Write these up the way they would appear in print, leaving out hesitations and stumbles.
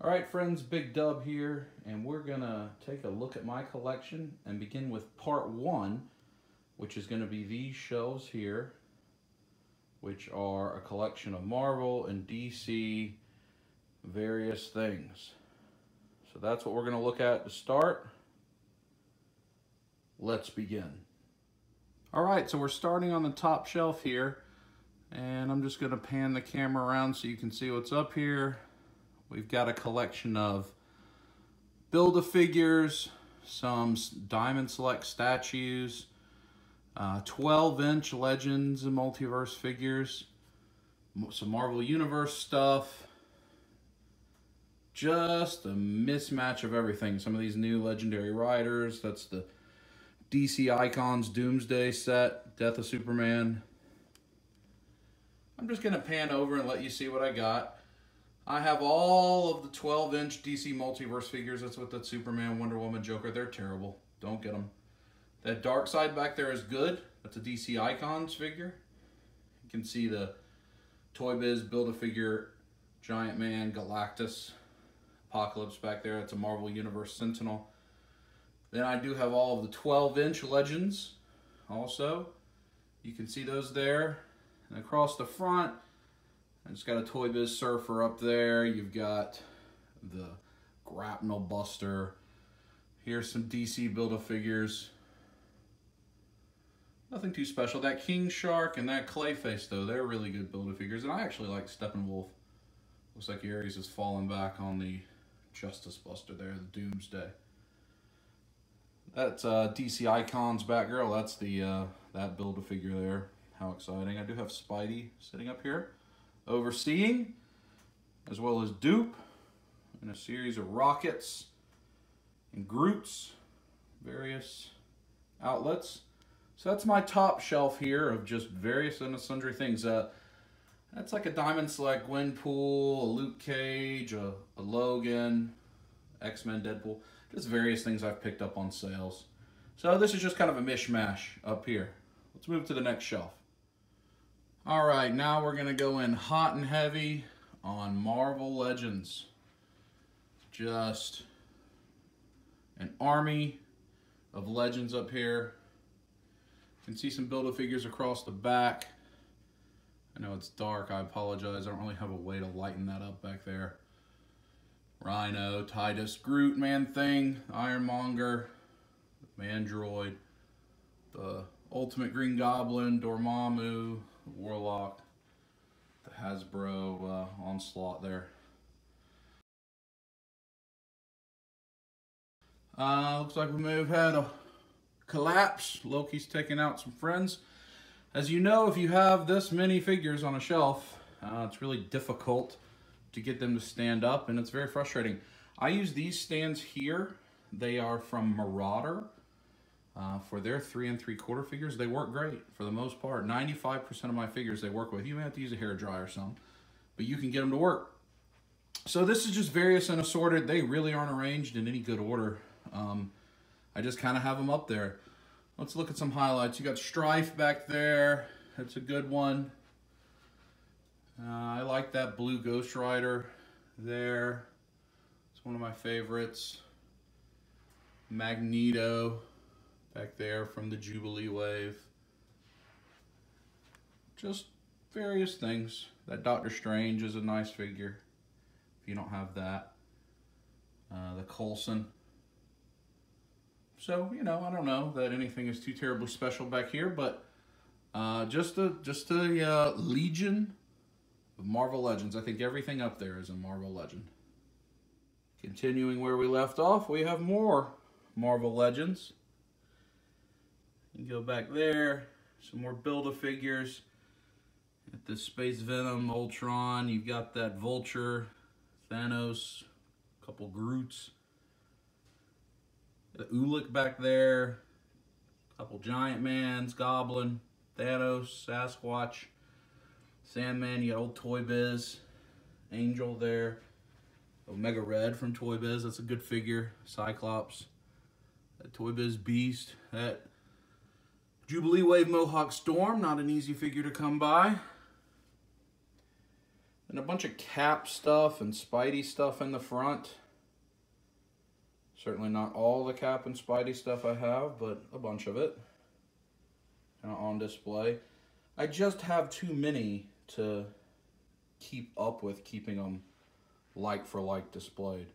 All right, friends, Big Dub here, and we're gonna take a look at my collection and begin with part one, which is gonna be these shelves here, which are a collection of Marvel and DC various things. So that's what we're gonna look at to start. Let's begin. All right, so we're starting on the top shelf here, and I'm just gonna pan the camera around so you can see what's up here. We've got a collection of Build-A-Figures, some Diamond Select statues, 12-inch Legends and Multiverse figures, some Marvel Universe stuff, just a mismatch of everything. Some of these new Legendary Riders, that's the DC Icons Doomsday set, Death of Superman. I'm just gonna pan over and let you see what I got. I have all of the 12-inch DC Multiverse figures. That's what that Superman, Wonder Woman, Joker, they're terrible. Don't get them. That Darkseid back there is good. That's a DC Icons figure. You can see the Toy Biz Build-A-Figure Giant Man, Galactus, Apocalypse back there. That's a Marvel Universe Sentinel. Then I do have all of the 12-inch Legends also. You can see those there. And across the front, I just got a Toy Biz Surfer up there. You've got the Grapnel Buster. Here's some DC Build-A-Figures. Nothing too special. That King Shark and that Clayface, though, they're really good Build-A-Figures. And I actually like Steppenwolf. Looks like Ares has fallen back on the Justice Buster there, the Doomsday. That's DC Icons Batgirl. That's the that Build-A-Figure there. How exciting. I do have Spidey sitting up here, overseeing, as well as Dupe, and a series of Rockets and Groots, various outlets. So that's my top shelf here of just various and sundry things. That's like a Diamond Select Gwenpool, a Luke Cage, a Logan, X-Men, Deadpool, just various things I've picked up on sales. So this is just kind of a mishmash up here. Let's move to the next shelf. All right, now we're gonna go in hot and heavy on Marvel Legends. Just an army of Legends up here. You can see some Build-A-Figures across the back. I know it's dark, I apologize. I don't really have a way to lighten that up back there. Rhino, Titus, Groot, Man-Thing, Ironmonger, Mandroid, the Ultimate Green Goblin, Dormammu, Warlock, the Hasbro Onslaught there. Looks like we may have had a collapse. Loki's taking out some friends. As you know, if you have this many figures on a shelf, it's really difficult to get them to stand up, and it's very frustrating. I use these stands here. They are from Marauder. For their 3 3/4 figures, they work great for the most part. 95% of my figures they work with. You may have to use a hairdryer or something, but you can get them to work. So this is just various and assorted. They really aren't arranged in any good order. I just kind of have them up there. Let's look at some highlights. You got Strife back there. That's a good one. I like that blue Ghost Rider there. It's one of my favorites. Magneto back there from the Jubilee Wave. Just various things. That Doctor Strange is a nice figure, if you don't have that. The Coulson. So, you know, I don't know that anything is too terribly special back here, but just a legion of Marvel Legends. I think everything up there is a Marvel Legend. Continuing where we left off, we have more Marvel Legends. You go back there, some more Build-A-Figures. At the Space Venom, Ultron, you've got that Vulture, Thanos, a couple Groots. The Ulik back there, a couple Giant Mans, Goblin, Thanos, Sasquatch, Sandman, you got old Toy Biz, Angel there, Omega Red from Toy Biz, that's a good figure, Cyclops, that Toy Biz Beast, that Jubilee Wave Mohawk Storm, not an easy figure to come by. And a bunch of Cap stuff and Spidey stuff in the front. Certainly not all the Cap and Spidey stuff I have, but a bunch of it on display. I just have too many to keep up with keeping them like for like displayed.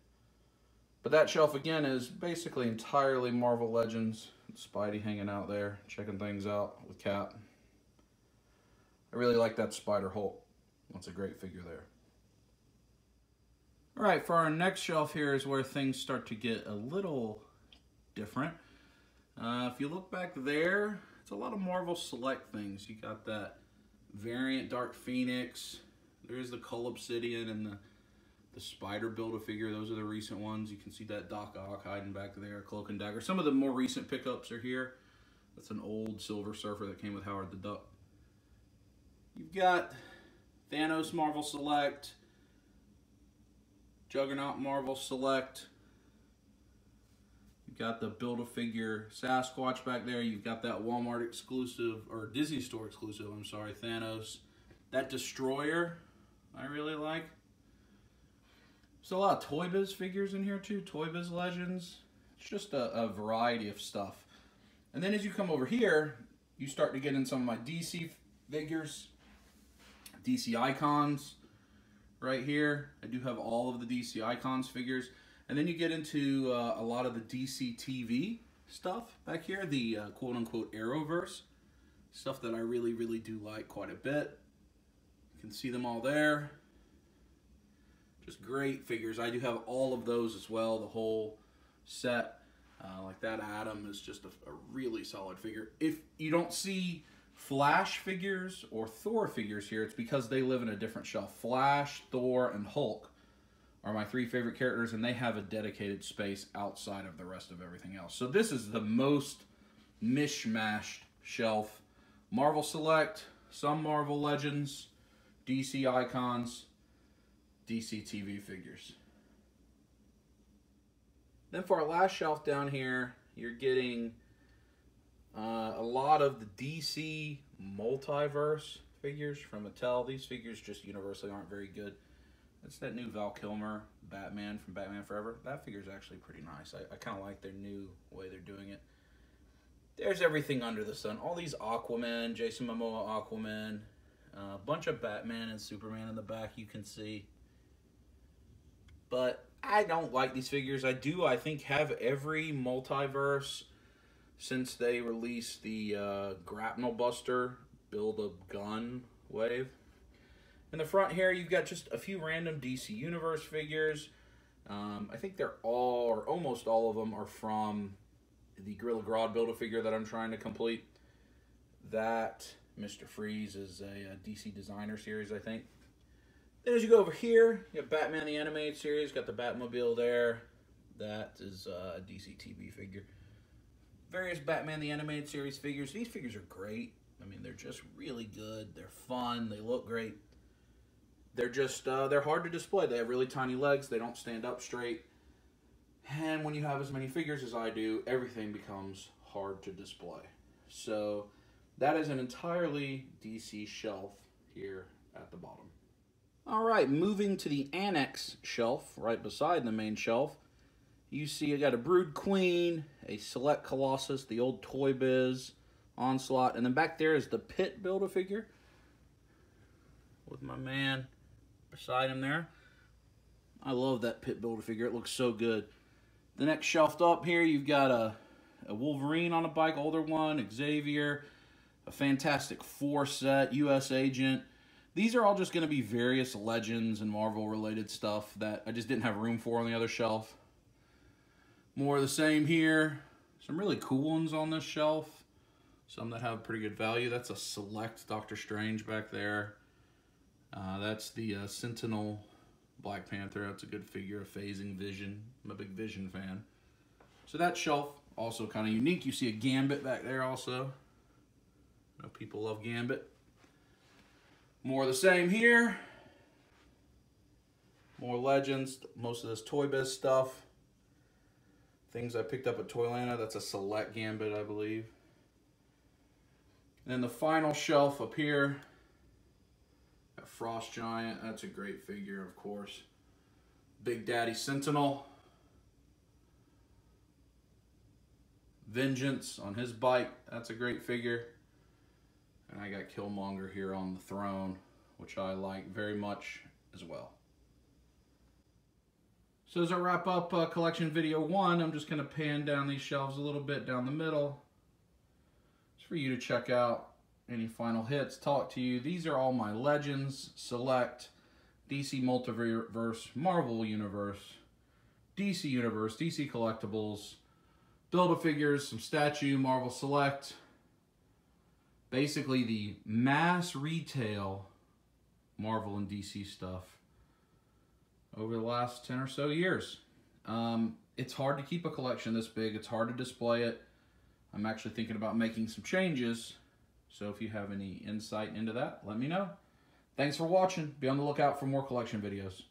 But that shelf again is basically entirely Marvel Legends. Spidey hanging out there, checking things out with Cap. I really like that Spider-Hulk. That's a great figure there. All right, for our next shelf here is where things start to get a little different. If you look back there, it's a lot of Marvel Select things. You got that variant Dark Phoenix. There's the Cull Obsidian and the Spider Build-A-Figure. Those are the recent ones. You can see that Doc Ock hiding back there, Cloak and Dagger. Some of the more recent pickups are here. That's an old Silver Surfer that came with Howard the Duck. You've got Thanos Marvel Select, Juggernaut Marvel Select. You've got the Build-A-Figure Sasquatch back there. You've got that Walmart exclusive, or Disney Store exclusive, I'm sorry, Thanos. That Destroyer, I really like. There's a lot of Toy Biz figures in here too, Toy Biz Legends. It's just a variety of stuff. And then as you come over here, you start to get in some of my DC figures, DC Icons right here. I do have all of the DC Icons figures. And then you get into a lot of the DC TV stuff back here, the quote-unquote Arrowverse, stuff that I really, really do like quite a bit. You can see them all there. Just great figures. I do have all of those as well, the whole set. Like that Atom is just a really solid figure. If you don't see Flash figures or Thor figures here, it's because they live in a different shelf. Flash, Thor, and Hulk are my three favorite characters, and they have a dedicated space outside of the rest of everything else. So this is the most mishmashed shelf. Marvel Select, some Marvel Legends, DC Icons, DC TV figures. Then for our last shelf down here, you're getting a lot of the DC Multiverse figures from Mattel. These figures just universally aren't very good. That's that new Val Kilmer Batman from Batman Forever. That figure is actually pretty nice. I kind of like their new way they're doing it. There's everything under the sun. All these Aquaman, Jason Momoa Aquaman, a bunch of Batman and Superman in the back you can see. But I don't like these figures. I think, have every multiverse since they released the Grapnel Buster Build-A-Gun wave. In the front here, you've got just a few random DC Universe figures. I think they're all, or almost all of them, are from the Gorilla Grodd Build-A-Figure that I'm trying to complete. That Mr. Freeze is a DC Designer series, I think. Then as you go over here, you have Batman the Animated Series, got the Batmobile there. That is a DC TV figure. Various Batman the Animated Series figures. These figures are great. I mean, they're just really good. They're fun. They look great. They're just, they're hard to display. They have really tiny legs. They don't stand up straight. And when you have as many figures as I do, everything becomes hard to display. So that is an entirely DC shelf here at the bottom. All right, moving to the annex shelf right beside the main shelf, you see I got a Brood Queen, a Select Colossus, the old Toy Biz Onslaught, and then back there is the Pit Build-A-Figure with my man beside him there. I love that Pit Build-A-Figure. It looks so good. The next shelf up here, you've got a Wolverine on a bike, older one, Xavier, a Fantastic Four set, U.S. Agent. These are all just going to be various Legends and Marvel-related stuff that I just didn't have room for on the other shelf. More of the same here. Some really cool ones on this shelf. Some that have pretty good value. That's a Select Doctor Strange back there. That's the Sentinel Black Panther. That's a good figure of Phasing Vision. I'm a big Vision fan. So that shelf, also kind of unique. You see a Gambit back there also. I know people love Gambit. More of the same here. More Legends. Most of this Toy Biz stuff. Things I picked up at Toylanta. That's a Select Gambit, I believe. And then the final shelf up here. Got Frost Giant, that's a great figure, of course. Big Daddy Sentinel. Vengeance on his bike, that's a great figure. And I got Killmonger here on the throne, which I like very much as well. So as I wrap up collection video 1, I'm just going to pan down these shelves a little bit down the middle. It's for you to check out any final hits, talk to you. These are all my Legends, Select, DC Multiverse, Marvel Universe, DC Universe, DC Collectibles, Build-A-Figures, some statue, Marvel Select. Basically the mass retail Marvel and DC stuff over the last 10 or so years. It's hard to keep a collection this big. It's hard to display it. I'm actually thinking about making some changes. So if you have any insight into that, let me know. Thanks for watching. Be on the lookout for more collection videos.